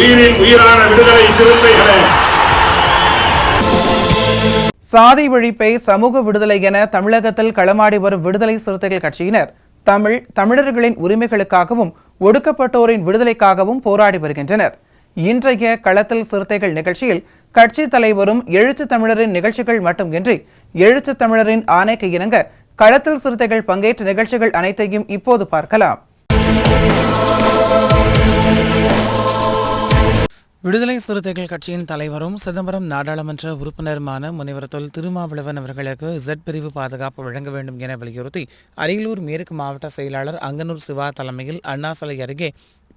உயிரின் உயிரான விடுதலை சிறுத்தைகளே, சாதி ஒழிப்பை சமூக விடுதலை என தமிழகத்தில் களமாடி வரும் விடுதலை சிறுத்தைகள் கட்சியினர் தமிழர்களின் உரிமைகளுக்காகவும் ஒடுக்கப்பட்டோரின் விடுதலைக்காகவும் போராடி வருகின்றனர். இன்றைய களத்தில் சிறுத்தைகள் நிகழ்ச்சியில் கட்சி தலைவரும் எழுத்து தமிழரின் நிகழ்ச்சிகள் மட்டுமின்றி எழுத்து தமிழரின் ஆணைக்கு இணங்க களத்தில் சிறுத்தைகள் பங்கேற்ற நிகழ்ச்சிகள் அனைத்தையும் இப்போது பார்க்கலாம். விடுதலை சிறுத்தைகள் கட்சியின் தலைவரும் சிதம்பரம் நாடாளுமன்ற உறுப்பினருமான முனைவர் தொல் திருமாவளவன் அவர்களுக்கு Z பிரிவு பாதுகாப்பு வழங்க வேண்டும் என வலியுறுத்தி அரியலூர் மேற்கு மாவட்ட செயலாளர் அங்கனூர் சிவா தலைமையில் அண்ணா சிலை அருகே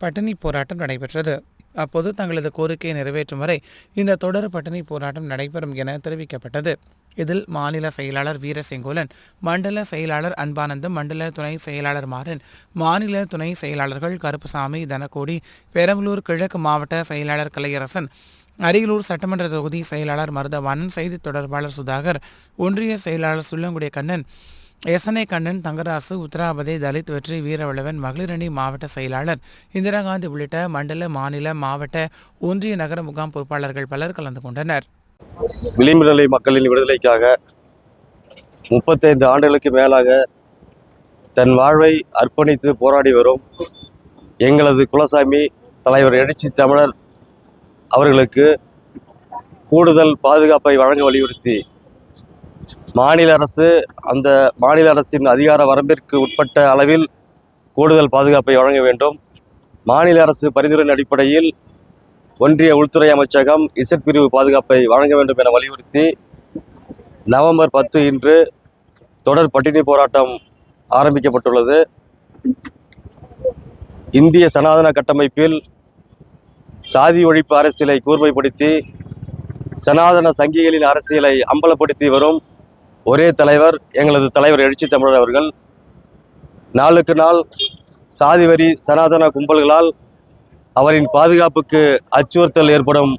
பட்டினி போராட்டம் நடைபெற்றது. அப்போது தங்களது கோரிக்கையை நிறைவேற்றும் வரை இந்த தொடர் பட்டினி போராட்டம் நடைபெறும் என தெரிவிக்கப்பட்டது. இதில் மாநில செயலாளர் வீரசெங்கோலன், மண்டல செயலாளர் அன்பானந்தம், மண்டல துணை செயலாளர் மாறன், மாநில துணை செயலாளர்கள் கருப்புசாமி, தனக்கோடி, பெரம்பலூர் கிழக்கு மாவட்ட செயலாளர் கலையரசன், அரியலூர் சட்டமன்ற தொகுதி செயலாளர் மருதவாணன், செய்தி தொடர்பாளர் சுதாகர், ஒன்றிய செயலாளர் சுள்ளங்குடி கண்ணன், எஸ்என்ஏ கண்ணன், தங்கராசு, உத்தராபதி, தலித் வெற்றி வீரவளவன், மகளிரணி மாவட்ட செயலாளர் இந்திரா காந்தி உள்ளிட்ட மண்டல, மாநில, மாவட்ட, ஒன்றிய நகர முகாம் பொறுப்பாளர்கள் பலர் கலந்து கொண்டனர். விளிம்பு நிலை மக்களின் விடுதலைக்காக 35 ஆண்டுகளுக்கு மேலாக தன் வாழ்வை அர்ப்பணித்து போராடி வரும் எங்களது குலசாமி தலைவர் எழுச்சி தமிழர் அவர்களுக்கு கூடுதல் பாதுகாப்பை வழங்க வலியுறுத்தி மாநில அரசு அந்த மாநில அரசின் அதிகார வரம்பிற்கு உட்பட்ட அளவில் கூடுதல் பாதுகாப்பை வழங்க வேண்டும். மாநில அரசு பரிந்துரையின் அடிப்படையில் ஒன்றிய உள்துறை அமைச்சகம் Z பிரிவு பாதுகாப்பை வழங்க வேண்டும் என வலியுறுத்தி நவம்பர் 10 இன்று தொடர் பட்டினி போராட்டம் ஆரம்பிக்கப்பட்டுள்ளது. இந்திய சனாதன கட்டமைப்பில் சாதி ஒழிப்பு அரசியலை கூர்மைப்படுத்தி சனாதன சங்கிகளின் அரசியலை அம்பலப்படுத்தி வரும் ஒரே தலைவர் எங்களது தலைவர் எழுச்சி தமிழர் அவர்கள். நாளுக்கு நாள் சாதிவரி சனாதன கும்பல்களால் அவரின் பாதுகாப்புக்கு அச்சுறுத்தல் ஏற்படும்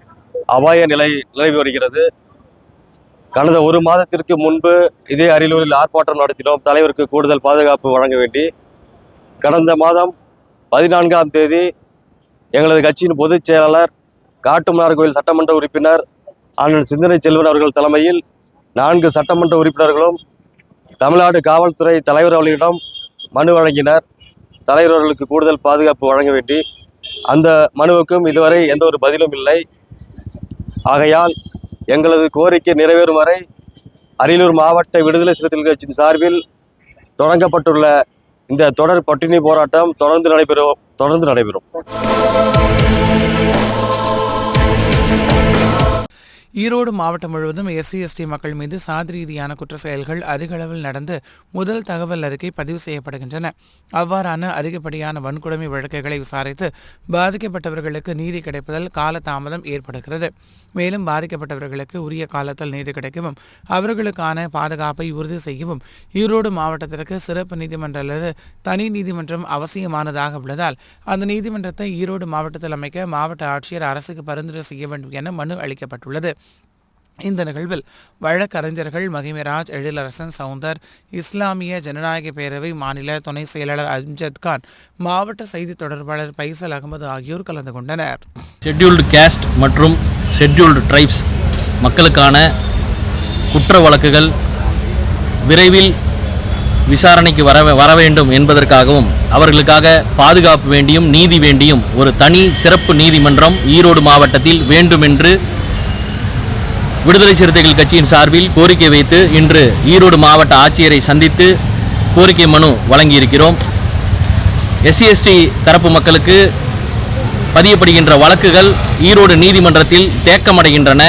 அபாய நிலவி வருகிறது. கடந்த 1 மாதத்திற்கு முன்பு இதே அரியலூரில் ஆர்ப்பாட்டம் நடத்தினோம் தலைவருக்கு கூடுதல் பாதுகாப்பு வழங்க வேண்டி. கடந்த மாதம் 14ஆம் தேதி எங்களது கட்சியின் பொதுச் செயலாளர் காட்டுமன்னார் கோயில் சட்டமன்ற உறுப்பினர் அண்ணன் சிந்தனை செல்வன் அவர்கள் தலைமையில் 4 சட்டமன்ற உறுப்பினர்களும் தமிழ்நாடு காவல்துறை தலைவர் அவர்களிடம் மனு வழங்கினர். தலைவர் அவர்களுக்கு கூடுதல் பாதுகாப்பு வழங்க வேண்டி. அந்த மனுவுக்கும் இதுவரை எந்த ஒரு பதிலும் இல்லை. ஆகையால் எங்களது கோரிக்கை நிறைவேறும் வரை அரியலூர் மாவட்ட விடுதலை சிறுத்தைகள் கட்சியின் சார்பில் தொடங்கப்பட்டுள்ள இந்த தொடர் பட்டினி போராட்டம் தொடர்ந்து நடைபெறும். ஈரோடு மாவட்டம் முழுவதும் SC/ST மக்கள் மீது சாதி ரீதியான குற்ற செயல்கள் அதிக அளவில் நடந்து முதல் தகவல் அறிக்கை பதிவு செய்யப்படுகின்றன. அவ்வாறான அதிகப்படியான வன்கொடுமை வழக்குகளை விசாரித்து பாதிக்கப்பட்டவர்களுக்கு நீதி கிடைப்பதில் காலதாமதம் ஏற்படுகிறது. மேலும் பாதிக்கப்பட்டவர்களுக்கு உரிய காலத்தில் நீதி கிடைக்கவும் அவர்களுக்கான பாதுகாப்பை உறுதி செய்யவும் ஈரோடு மாவட்டத்திற்கு சிறப்பு நீதிமன்றம் அல்லது தனி நீதிமன்றம் அவசியமானதாக உள்ளதால் அந்த நீதிமன்றத்தை ஈரோடு மாவட்டத்தில் அமைக்க மாவட்ட ஆட்சியர் அரசுக்கு பரிந்துரை செய்ய வேண்டும் என மனு அளிக்கப்பட்டுள்ளது. இந்த நிகழ்வில் வழக்கறிஞர்கள் மகிமராஜ், எழிலரசன், சவுந்தர், இஸ்லாமிய ஜனநாயக பேரவை மாநில துணை செயலாளர் அம்ஜத் கான், மாவட்ட செய்தி தொடர்பாளர் பைசல் அகமது ஆகியோர் கலந்து கொண்டனர். ஷெட்யூல்டு கேஸ்ட் மற்றும் ஷெட்யூல்டு ட்ரைப்ஸ் மக்களுக்கான குற்ற வழக்குகள் விரைவில் விசாரணைக்கு வர வேண்டும் என்பதற்காகவும் அவர்களுக்காக பாதுகாப்பு வேண்டியும் நீதி வேண்டியும் ஒரு தனி சிறப்பு நீதிமன்றம் ஈரோடு மாவட்டத்தில் வேண்டும் என்று விடுதலை சிறுத்தைகள் கட்சியின் சார்பில் கோரிக்கை வைத்து இன்று ஈரோடு மாவட்ட ஆட்சியரை சந்தித்து கோரிக்கை மனு வழங்கியிருக்கிறோம். SC/ST தரப்பு மக்களுக்கு பதியப்படுகின்ற வழக்குகள் ஈரோடு நீதிமன்றத்தில் தேக்கமடைகின்றன.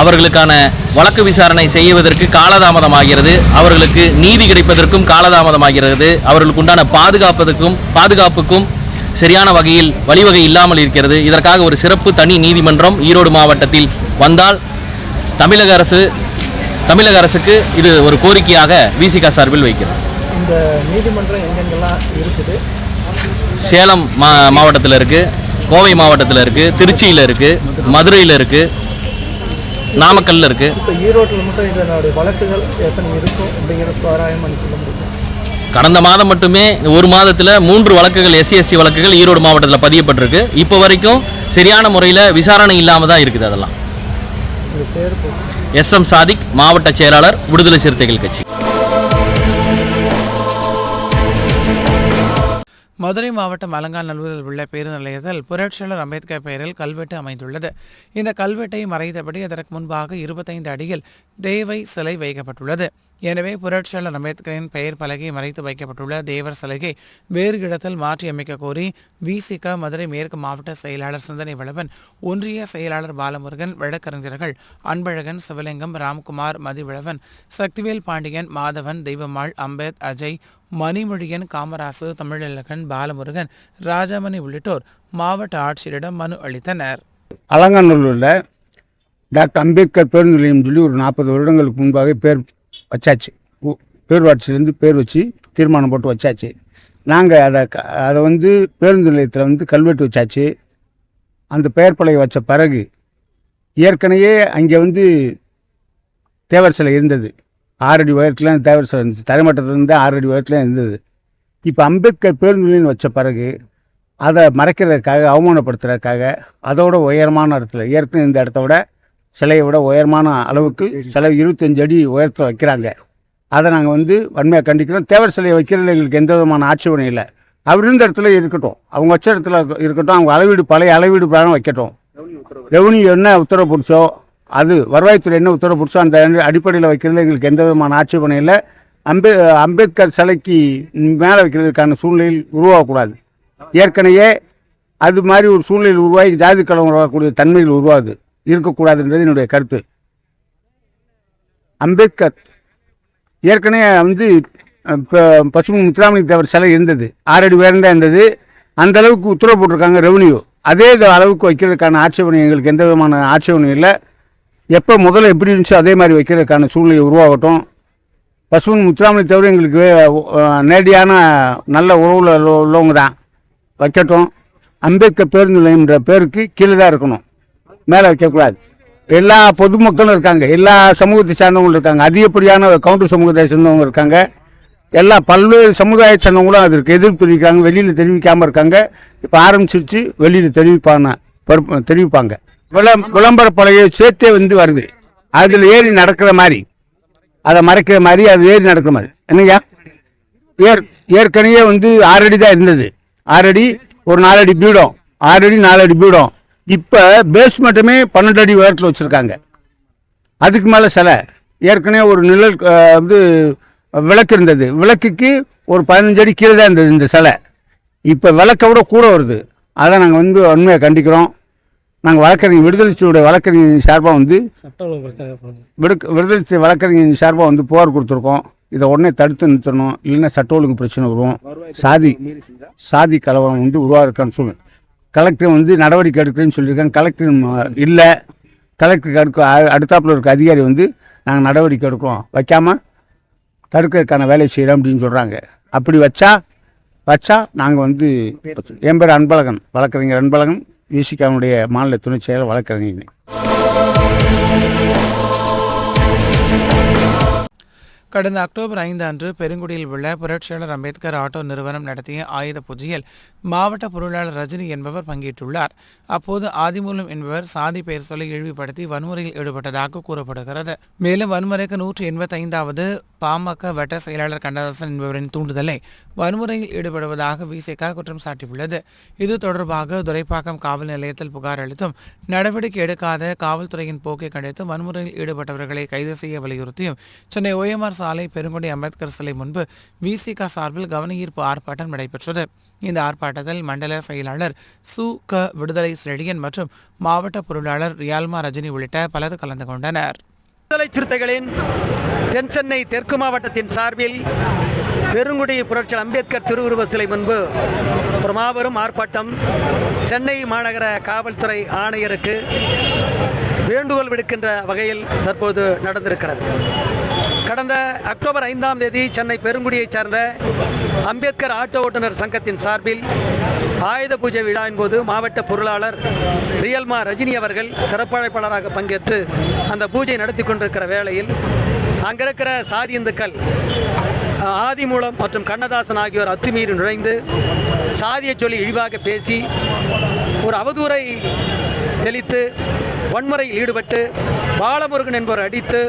அவர்களுக்கான வழக்கு விசாரணை செய்வதற்கு காலதாமதமாகிறது, அவர்களுக்கு நீதி கிடைப்பதற்கும் காலதாமதமாகிறது, அவர்களுக்கு உண்டான பாதுகாப்புக்கும் சரியான வகையில் வழிவகை இல்லாமல் இருக்கிறது. இதற்காக ஒரு சிறப்பு தனி நீதிமன்றம் ஈரோடு மாவட்டத்தில் வந்தால் தமிழக அரசுக்கு இது ஒரு கோரிக்கையாக விசிக சார்பில் வைக்கிறோம். இந்த நீதிமன்றம் எங்கெங்கெல்லாம் இருக்குது? சேலம் மாவட்டத்தில் இருக்குது, கோவை மாவட்டத்தில் இருக்குது, திருச்சியில் இருக்குது, மதுரையில் இருக்குது, நாமக்கல்ல இருக்குது. இப்போ ஈரோட்டில் மட்டும் இதனுடைய வழக்குகள் எத்தனை இருக்கும் அப்படிங்கிற தோராயமாக சொல்ல முடியும்? கடந்த மாதம் மட்டுமே ஒரு மாதத்தில் 3 வழக்குகள் SC/ST வழக்குகள் ஈரோடு மாவட்டத்தில் பதியப்பட்டிருக்கு. இப்போ வரைக்கும் சரியான முறையில் விசாரணை இல்லாமல் தான் இருக்குது. அதெல்லாம் SM சாதிக், மாவட்ட செயலாளர், விடுதலை சிறுத்தைகள் கட்சி. மதுரை மாவட்டம் அலங்காநல்லூரில் உள்ள பேருந்து நிலையத்தில் புரட்சியாளர் அம்பேத்கர் பெயரில் கல்வெட்டு அமைந்துள்ளது. இந்த கல்வெட்டை மறைத்தபடி அதற்கு முன்பாக 25 அடியில் தேவை சிலை வைக்கப்பட்டுள்ளது. எனவே புரட்சியாளர் அம்பேத்கரின் பெயர் பலகை மறைத்து வைக்கப்பட்டுள்ள தேவர் சிலையை வேறு இடத்தில் மாற்றி அமைக்க கோரி விசிக மதுரை மேற்கு மாவட்ட செயலாளர் சிந்தனை வளவன், ஒன்றிய செயலாளர் பாலமுருகன், வழக்கறிஞர்கள் அன்பழகன், சிவலிங்கம், ராம்குமார், மதிவளவன், சக்திவேல் பாண்டியன், மாதவன், தெய்வம்மாள், அம்பேத், அஜய், மணிமொழியன், காமராசு, தமிழழகன், பாலமுருகன், ராஜாமணி உள்ளிட்டோர் மாவட்ட ஆட்சியரிடம் மனு அளித்தனர். அலங்காநல்லூரில் டாக்டர் அம்பேத்கர் பேருந்து நிலையம் சொல்லி ஒரு 40 வருடங்களுக்கு முன்பாக பேர் வச்சாச்சு. பேரூராட்சியிலேருந்து பேர் வச்சு தீர்மானம் போட்டு வச்சாச்சு. நாங்கள் அதை பேருந்து நிலையத்தில் கல்வெட்டு வச்சாச்சு. அந்த பெயர் பலகை வச்ச பிறகு ஏற்கனவே அங்கே தேவர் சிலை இருந்தது. 6 அடி உயரத்தில் தேவர் சிலை இருந்துச்சு. தரைமட்டத்திலேருந்து 6 அடி உயரத்தில் இருந்தது. இப்போ அம்பேத்கர் பேருந்து நிலையம் வச்ச பிறகு அதை மறைக்கிறதுக்காக, அவமானப்படுத்துறதுக்காக அதோட உயரமான இடத்துல, ஏற்கனவே இந்த இடத்த விட சிலையை விட உயரமான அளவுக்கு சிலை 25 அடி உயரத்தில் வைக்கிறாங்க. அதை நாங்கள் வன்மையாக கண்டிக்கிறோம். தேவர் சிலையை வைக்கிறதுல எங்களுக்கு எந்த விதமான ஆட்சேபனையும் இல்லை. அவர் இருந்த இடத்துல இருக்கட்டும், அவங்க வச்ச இடத்துல இருக்கட்டும், அவங்க பழைய அளவீடு பிராணம் வைக்கட்டும். ரெவன்யூ என்ன உத்தரவு பிடிச்சோ, அது வருவாய்த்துறை என்ன உத்தரவு பிடிச்சோ அந்த அடிப்படையில் வைக்கிறதுல எங்களுக்கு எந்த விதமான ஆட்சேபனையும் இல்லை. அம்பேத்கர் சிலைக்கு மேலே வைக்கிறதுக்கான சூழ்நிலையில் உருவாகக்கூடாது. ஏற்கனவே அது மாதிரி ஒரு சூழ்நிலையில் உருவாகி ஜாதி கலவரம் உருவாகக்கூடிய தன்மைகள் உருவாகுது, இருக்கக்கூடாதுன்றது என்னுடைய கருத்து. அம்பேத்கர் ஏற்கனவே பசுமை முத்துராமலிங்க தேவர் சிலை இருந்தது, 6 அடி உயர்ந்தான் இருந்தது. அந்த அளவுக்கு உத்தரவு போட்டிருக்காங்க ரெவன்யூ. அதே அளவுக்கு வைக்கிறதுக்கான ஆட்சேபனை எங்களுக்கு எந்த விதமான ஆட்சேபனையும் இல்லை. எப்போ முதல்ல எப்படி இருந்துச்சோ அதே மாதிரி வைக்கிறதுக்கான சூழ்நிலை உருவாகட்டும். பசுமை முத்துராமலிங்க தேவர் எங்களுக்கு நேரடியான நல்ல உறவில் உள்ளவங்க தான், வைக்கட்டும். அம்பேத்கர் பேருந்து நிலையம்ன்ற பேருக்கு கீழே தான் இருக்கணும், மேலே வைக்கக்கூடாது. எல்லா பொதுமக்களும் இருக்காங்க, எல்லா சமூகத்தை சார்ந்தவங்களும் இருக்காங்க, அதிகப்படியான கவுண்டர் சமூகத்தை சேர்ந்தவங்க இருக்காங்க. எல்லா பல்வேறு சமுதாய சேர்ந்தவங்களும் அதற்கு எதிர்ப்பு தெரிவிக்கிறாங்க, வெளியில் தெரிவிக்காமல் இருக்காங்க. இப்போ ஆரம்பிச்சிருச்சு, வெளியில் தெரிவிப்பாங்க. விளம்பர பலகையை சேர்த்தே வருது. அதில் ஏறி நடக்கிற மாதிரி, அதை மறைக்கிற மாதிரி, அது ஏறி நடக்கிற மாதிரி. என்னையா ஏற்கனவே 6 அடி தான் இருந்தது. 6 அடி ஒரு 4 அடி பீடம், 6 அடி 4 அடி பீடம். இப்போ பேஸ்மெண்ட்டுமே 12 அடி உயரத்தில் வச்சுருக்காங்க. அதுக்கு மேலே சிலை ஏற்கனவே ஒரு நிழல் விளக்கு இருந்தது. விளக்குக்கு ஒரு 15 அடி கீழே தான் இருந்தது இந்த சிலை. இப்போ விளக்கை விட கூட வருது. அதை நாங்கள் உண்மையை கண்டிக்கிறோம். நாங்கள் வழக்கறிஞர் விடுதலை வழக்கறிஞர் சார்பாக விடுதலை வழக்கறிஞர் சார்பாக புகார் கொடுத்துருக்கோம். இதை உடனே தடுத்து நிறுத்தணும், இல்லைன்னா சட்ட ஒழுங்கு பிரச்சனை வரும். சாதி கலவரம் உருவாயிருக்கான்னு சொல்லு. கலெக்டர் நடவடிக்கை எடுக்கிறேன்னு சொல்லியிருக்காங்க. கலெக்டர் இல்லை, கலெக்டருக்கு அடுத்தாப்பில் இருக்க அதிகாரி நாங்கள் நடவடிக்கை எடுக்கிறோம், வைக்காமல் தடுக்கிறதுக்கான வேலையை செய்கிறோம் அப்படின்னு சொல்கிறாங்க. அப்படி வச்சா நாங்கள் என் பேர் அன்பழகன், வழக்கறிஞர் அன்பழகன், விசிகாவுடைய மாநில துணை செயலர், வழக்கறிஞர். கடந்த அக்டோபர் 5 அன்று பெருங்குடியில் உள்ள புரட்சியாளர் அம்பேத்கர் ஆட்டோ நிறுவனம் நடத்திய ஆயுத பூஜையில் மாவட்ட பொருளாளர் ரஜினி என்பவர் பங்கேற்றுள்ளார். அப்போது ஆதிமூலம் என்பவர் சாதி பெயர் சொல்லி இழிவுபடுத்தி வன்முறையில் ஈடுபட்டதாக கூறப்படுகிறது. மேலும் வன்முறைக்கு 185வது பாமக வட்ட செயலாளர் கண்ணதாசன் என்பவரின் தூண்டுதலை வன்முறையில் ஈடுபடுவதாக விசிக குற்றம் சாட்டியுள்ளது. இது தொடர்பாக துரைப்பாக்கம் காவல் நிலையத்தில் புகார் அளித்தும் நடவடிக்கை எடுக்காத காவல்துறையின் போக்கை கண்டித்து வன்முறையில் ஈடுபட்டவர்களை கைது செய்ய வலியுறுத்தியும் சென்னை OMR சாலை பெருங்குடி அம்பேத்கர் சிலை முன்பு விசிக சார்பில் கவனஈர்ப்பு ஆர்ப்பாட்டம் நடைபெற்றது. இந்த ஆர்ப்பாட்டத்தில் மண்டல செயலாளர் சு.க. விடுதலை செழியன் மற்றும் மாவட்ட பொருளாளர் ரியால்மா ரஜினி உள்ளிட்ட பலர் கலந்து கொண்டனர். விடுதலை சிறுத்தைகளின் தென் சென்னை தெற்கு மாவட்டத்தின் சார்பில் பெருங்குடி புரட்சியாளர் அம்பேத்கர் திருவுருவ சிலை முன்பு ஒரு மாபெரும் ஆர்ப்பாட்டம் சென்னை மாநகர காவல்துறை ஆணையருக்கு வேண்டுகோள் விடுக்கின்ற வகையில் தற்போது நடந்திருக்கிறது. கடந்த அக்டோபர் 5ஆம் தேதி சென்னை பெருங்குடியைச் சார்ந்த அம்பேத்கர் ஆட்டோ ஓட்டுநர் சங்கத்தின் சார்பில் ஆயுத பூஜை விழாவின் போது மாவட்ட பொருளாளர் ரியல்மா ரஜினி அவர்கள் சிறப்பழைப்பாளராக பங்கேற்று அந்த பூஜை நடத்தி கொண்டிருக்கிற வேளையில் அங்கிருக்கிற சாதி இந்துக்கள் ஆதிமூலம் மற்றும் கண்ணதாசன் ஆகியோர் அத்துமீறி நுழைந்து சாதியை சொல்லி இழிவாக பேசி ஒரு அவதூறை தெளித்து வன்முறையில் ஈடுபட்டு பாலமுருகன் என்பவர் அடித்து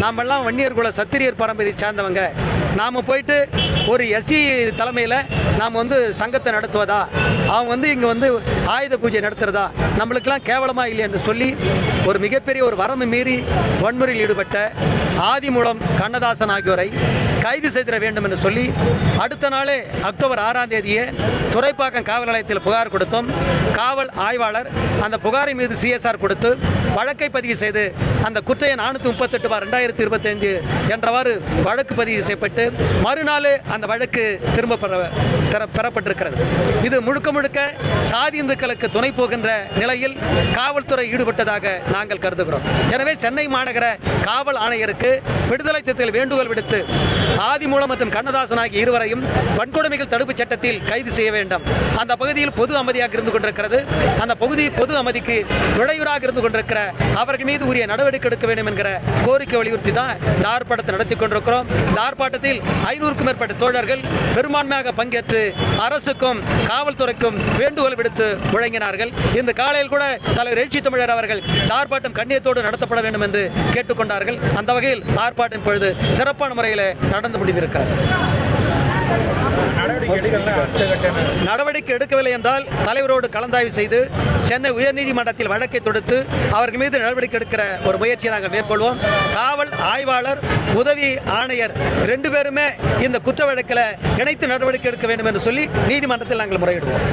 நாமெல்லாம் வன்னியர் குல சத்திரியர் பரம்பரையை சார்ந்தவங்க நாம் போயிட்டு ஒரு எஸ்சி தலைமையில் நாம் சங்கத்தை நடத்துவதா, அவங்க இங்கே ஆயுத பூஜை நடத்துகிறதா, நம்மளுக்கெல்லாம் கேவலமாக இல்லை என்று சொல்லி ஒரு மிகப்பெரிய ஒரு வரம்பு மீறி வன்முறையில் ஈடுபட்ட ஆதிமூலம் கண்ணதாசன் ஆகியோரை கைது செய்திட வேண்டும் என்று சொல்லி அடுத்த நாளே அக்டோபர் 6ஆம் தேதியே துரைப்பாக்கம் காவல் நிலையத்தில் புகார் கொடுத்தோம். காவல் ஆய்வாளர் அந்த புகாரின் மீது CSR கொடுத்து வழக்கை பதிவு செய்து அந்த குற்ற எண் 438/2025 என்றவாறு வழக்கு பதிவு செய்யப்பட்டு மறுநாள் அந்த வழக்கு திரும்ப பெறப்பட்டிருக்கிறது. இது முழுக்க முழுக்க சாதி இந்துக்களுக்கு துணை போகின்ற நிலையில் காவல்துறை ஈடுபட்டதாக நாங்கள் கருதுகிறோம். எனவே சென்னை மாநகர காவல் ஆணையருக்கு விடுதலை சிறுத்தைகள் வேண்டுகோள் விடுத்து ஆதிமூலம் மற்றும் கண்ணதாசன் ஆகிய இருவரையும் வன்கொடுமைகள் தடுப்புச் சட்டத்தில் கைது செய்ய வேண்டும். அந்த பகுதியில் பொது அமைதியாக இருந்து கொண்டிருக்கிறது. அந்த பகுதி பொது அமைதிக்கு இடையூறாக இருந்து கொண்டிருக்கிற அவர்கள் மீது உரிய நடவடிக்கை எடுக்க வேண்டும் என்கிற கோரிக்கை வலியுறுத்தி தான் இந்த ஆர்ப்பாட்டத்தை நடத்தி கொண்டிருக்கிறோம். இந்த ஆர்ப்பாட்டத்தில் 500க்கும் மேற்பட்ட தோழர்கள் பெரும்பான்மையாக பங்கேற்று அரசுக்கும் காவல்துறைக்கும் வேண்டுகோள் விடுத்து முழங்கினார்கள். இந்த காலையில் கூட தலைவர் எழுச்சி தமிழர் அவர்கள் ஆர்ப்பாட்டம் கண்ணியத்தோடு நடத்தப்பட வேண்டும் என்று கேட்டுக்கொண்டார்கள். அந்த வகையில் ஆர்ப்பாட்டம் பொழுது சிறப்பான முறையில் நடந்து முடிந்திருக்கிறது. நடவடிக்கை எடுக்கவில்லை என்றால் தலைவரோடு கலந்தாய்வு செய்து சென்னை உயர்நீதிமன்றத்தில் வழக்கை தொடுத்து அவர்கள் மீது நடவடிக்கை எடுக்கிற ஒரு முயற்சியை நாங்கள் மேற்கொள்வோம். காவல் ஆய்வாளர் உதவி ஆணையர் 2 பேருமே இந்த குற்ற வழக்கில் இணைத்து நடவடிக்கை எடுக்க வேண்டும் என்று சொல்லி நீதிமன்றத்தில் நாங்கள் முறையிடுவோம்.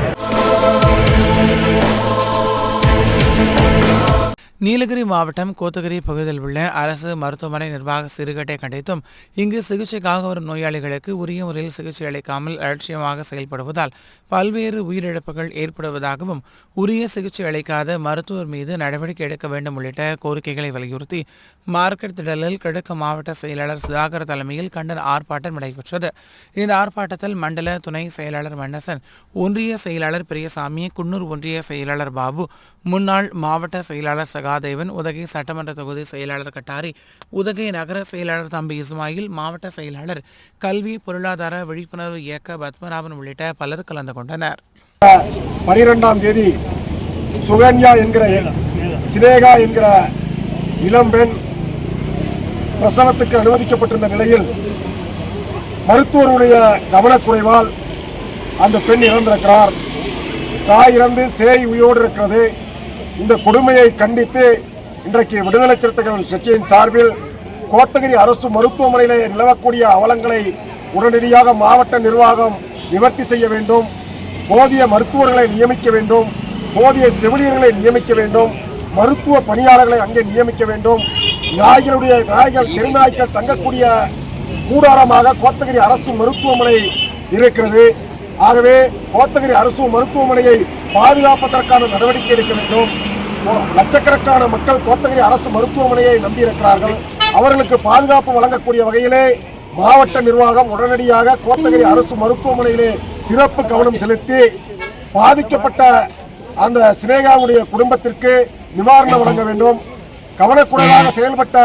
நீலகிரி மாவட்டம் கோத்தகிரி பகுதியில் உள்ள அரசு மருத்துவமனை நிர்வாக சீர்கேட்டை கண்டித்தும் இங்கு சிகிச்சைக்காக வரும் நோயாளிகளுக்கு உரிய முறையில் சிகிச்சை அளிக்காமல் அலட்சியமாக செயல்படுவதால் பல்வேறு உயிரிழப்புகள் ஏற்படுவதாகவும் உரிய சிகிச்சை அளிக்காத மருத்துவர் மீது நடவடிக்கை எடுக்க வேண்டும் உள்ளிட்ட கோரிக்கைகளை வலியுறுத்தி மார்க்கெட் திடலில் கிழக்கு மாவட்ட செயலாளர் சுதாகர் தலைமையில் கண்டன ஆர்ப்பாட்டம் நடைபெற்றது. இந்த ஆர்ப்பாட்டத்தில் மண்டல துணை செயலாளர் மன்னசன், ஒன்றிய செயலாளர் பெரியசாமி, குன்னூர் ஒன்றிய செயலாளர் பாபு, முன்னாள் மாவட்ட செயலாளர் சகாதேவன், உதகை சட்டமன்ற தொகுதி செயலாளர் கட்டாரி, உதகை நகர செயலாளர் தம்பி இஸ்மாயில், மாவட்ட செயலாளர் கல்வி பொருளாதார விழிப்புணர்வு இயக்க பத்மநாபன் உள்ளிட்ட பலர் கலந்து கொண்டனர். 12ஆம் தேதி சுகன்யா என்கிற சினேகா என்கிற இளம்பெண் பிரசவத்துக்கு அனுமதிக்கப்பட்டிருந்த நிலையில் மருத்துவருடைய கவனக்குறைவால் அந்த பெண் இறந்திருக்கிறார். தாய் இறந்து சேய் உயிரோடு இருக்கிறது. இந்த கொடுமையை கண்டித்து இன்றைக்கு விடுதலை சிறுத்தைகள் கட்சியின் சார்பில் கோத்தகிரி அரசு மருத்துவமனையிலே நிலவக்கூடிய அவலங்களை உடனடியாக மாவட்ட நிர்வாகம் நிவர்த்தி செய்ய வேண்டும். போதிய மருத்துவர்களை நியமிக்க வேண்டும். போதிய செவிலியர்களை நியமிக்க வேண்டும். மருத்துவ பணியாளர்களை அங்கே நியமிக்க வேண்டும். நாய்கள் தெருநாய்கள் தங்கக்கூடிய கூடாரமாக கோத்தகிரி அரசு மருத்துவமனை இருக்கிறது. ஆகவே கோத்தகிரி அரசு மருத்துவமனையை பாதுகாப்பதற்கான நடவடிக்கை எடுக்க வேண்டும். லட்சக்கணக்கான மக்கள் கோத்தகிரி அரசு மருத்துவமனையை நம்பியிருக்கிறார்கள். அவர்களுக்கு பாதுகாப்பு வழங்கக்கூடிய வகையிலே மாவட்ட நிர்வாகம் உடனடியாக கோத்தகிரி அரசு மருத்துவமனையிலே சிறப்பு கவனம் செலுத்தி பாதிக்கப்பட்ட அந்த சினேகாவுடைய குடும்பத்திற்கு நிவாரணம் வழங்க வேண்டும். கவனக்குறைவாக செயல்பட்ட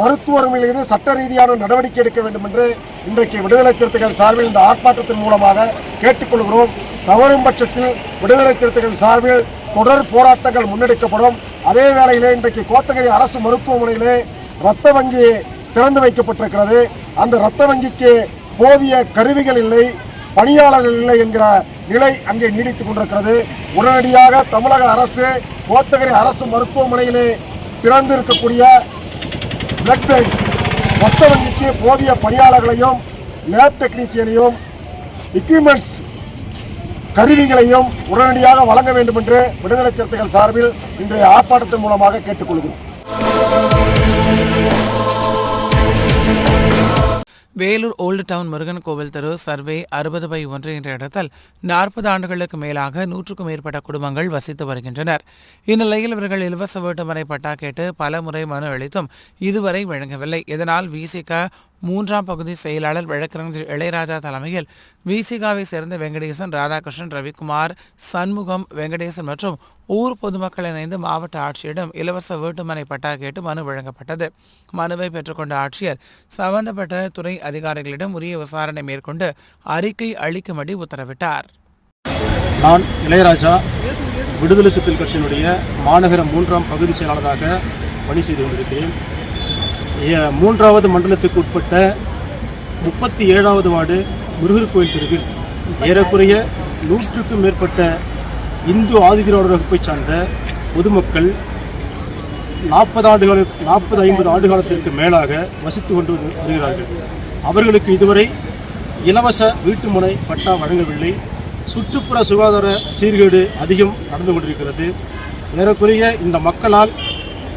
மருத்துவர்கள் மீது சட்ட ரீதியான நடவடிக்கை எடுக்க வேண்டும் என்று இன்றைக்கு விடுதலை சிறுத்தைகள் சார்பில் இந்த ஆர்ப்பாட்டத்தின் மூலமாக கேட்டுக்கொள்கிறோம். தவறும் பட்சத்தில் விடுதலை சிறுத்தைகள் சார்பில் தொடர் போராட்டங்கள் முன்னெடுக்கப்படும். அதே வேளையிலே இன்றைக்கு கோத்தகிரி அரசு மருத்துவமனையிலே இரத்த வங்கி திறந்து வைக்கப்பட்டிருக்கிறது. அந்த இரத்த வங்கிக்கு போதிய கருவிகள் இல்லை, பணியாளர்கள் இல்லை என்கிற நிலை அங்கே நீடித்துக் கொண்டிருக்கிறது. உடனடியாக தமிழக அரசு கோத்தகிரி அரசு மருத்துவமனையிலே திறந்திருக்கக்கூடிய பிளட் பேங்க் இரத்த வங்கிக்கு போதிய பணியாளர்களையும் லேப் டெக்னீசியனையும் எக்யூப்மெண்ட்ஸ் கருவிகளையும் உடனடியாக வழங்க வேண்டும் என்று விடுதலை சிறுத்தைகள் சார்பில் இன்றைய ஆர்ப்பாட்டத்தின் மூலமாக கேட்டுக்கொள்கிறோம். வேலூர் ஓல்டு டவுன் முருகன் கோவில் தெரு சர்வே 60/1 என்ற இடத்தில் 40 ஆண்டுகளுக்கு மேலாக 100க்கும் மேற்பட்ட குடும்பங்கள் வசித்து வருகின்றனர். இந்நிலையில் இவர்கள் இலவச வீட்டுமனை பட்டா கேட்டு பல முறை மனு அளித்தும் இதுவரை வழங்கவில்லை. இதனால் விசிக 3ஆம் பகுதி செயலாளர் வழக்கறிஞர் இளையராஜா தலைமையில் விசிகாவை சேர்ந்த வெங்கடேசன், ராதாகிருஷ்ணன், ரவிக்குமார், சண்முகம், வெங்கடேசன் மற்றும் ஊர் பொதுமக்கள் இணைந்து மாவட்ட ஆட்சியரிடம் இலவச வீட்டுமனை பட்டா கேட்டு மனு வழங்கப்பட்டது. மனுவை பெற்றுக்கொண்ட ஆட்சியர் சம்பந்தப்பட்ட துறை அதிகாரிகளிடம் உரிய விசாரணை மேற்கொண்டு அறிக்கை அளிக்கும்படி உத்தரவிட்டார். நான் இளையராஜா விடுதலை சிறுத்தைகள் கட்சியினுடைய மாநகர 3ஆம் பகுதி செயலாளராக பணி செய்து கொண்டிருக்கிறேன். 3வது மண்டலத்துக்கு உட்பட்ட 37வது வார்டு முருகர் கோயில் தெருவில் ஏறக்குறைய 100க்கும் மேற்பட்ட இந்து ஆதிதிராவிட வகுப்பை சார்ந்த பொதுமக்கள் 40-50 ஆண்டு காலத்திற்கு மேலாக வசித்து கொண்டு வருகிறார்கள். அவர்களுக்கு இதுவரை இலவச வீட்டுமனை பட்டா வழங்கவில்லை. சுற்றுப்புற சுகாதார சீர்கேடு அதிகம் நடந்து கொண்டிருக்கிறது. ஏறக்குறைய இந்த மக்களால்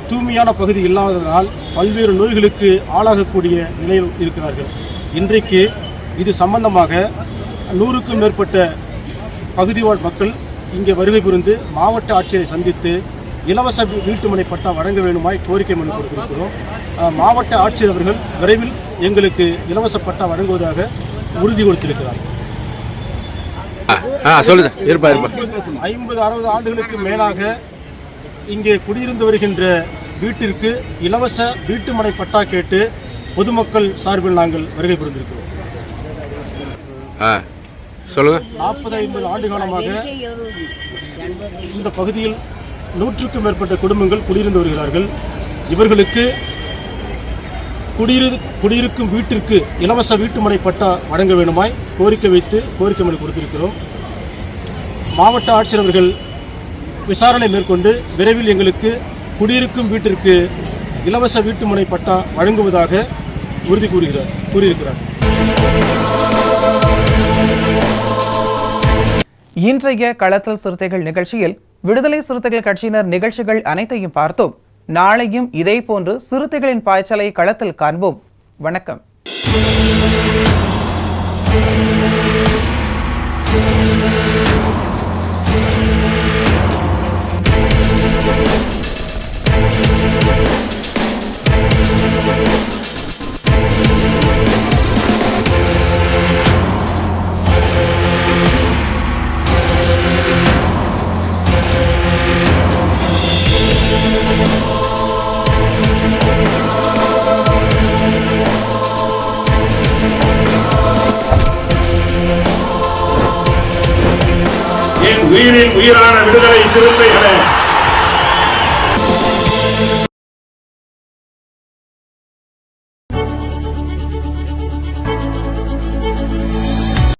தூய்மையான பகுதி இல்லாததால் பல்வேறு நோய்களுக்கு ஆளாகக்கூடிய நிலையில் இருக்கிறார்கள். இன்றைக்கு இது சம்பந்தமாக 100க்கும் மேற்பட்ட பகுதிவாழ் மக்கள் இங்கே வருகை புரிந்து மாவட்ட ஆட்சியரை சந்தித்து இலவச வீட்டுமனை பட்டா வழங்க வேண்டுமாய் கோரிக்கை மனு கொடுத்திருக்கிறோம். மாவட்ட ஆட்சியர் அவர்கள் விரைவில் எங்களுக்கு இலவச பட்டா வழங்குவதாக உறுதி கொடுத்திருக்கிறார். 50-60 ஆண்டுகளுக்கு மேலாக இங்கே குடியிருந்து வருகின்ற வீட்டிற்கு இலவச வீட்டுமனை பட்டா கேட்டு பொதுமக்கள் சார்பில் நாங்கள் வருகை புரிந்திருக்கிறோம். 40-50 ஆண்டு காலமாக இந்த பகுதியில் 100க்கும் மேற்பட்ட குடும்பங்கள் குடியிருந்து வருகிறார்கள். இவர்களுக்கு குடியிருக்கும் வீட்டிற்கு இலவச வீட்டுமனை பட்டா வழங்க வேண்டுமாய் கோரிக்கை வைத்து கோரிக்கை மனு கொடுத்திருக்கிறோம். மாவட்ட ஆட்சியர் அவர்கள் விசாரணை மேற்கொண்டு விரைவில் எங்களுக்கு குடியிருக்கும் வீட்டிற்கு இலவச வீட்டுமனை பட்டா வழங்குவதாக உறுதி கூறியிருக்கிறார். இன்றைய களத்தல் சிறுத்தைகள் நிகழ்ச்சியில் விடுதலை சிறுத்தைகள் கட்சியினர் நிகழ்ச்சிகள் அனைத்தையும் பார்த்தோம். நாளையும் இதே போன்று சிறுத்தைகளின் பாய்ச்சலை களத்தில் காண்போம். வணக்கம். உயிரின் உயிரான விடுதலை சிறுத்தைகளே,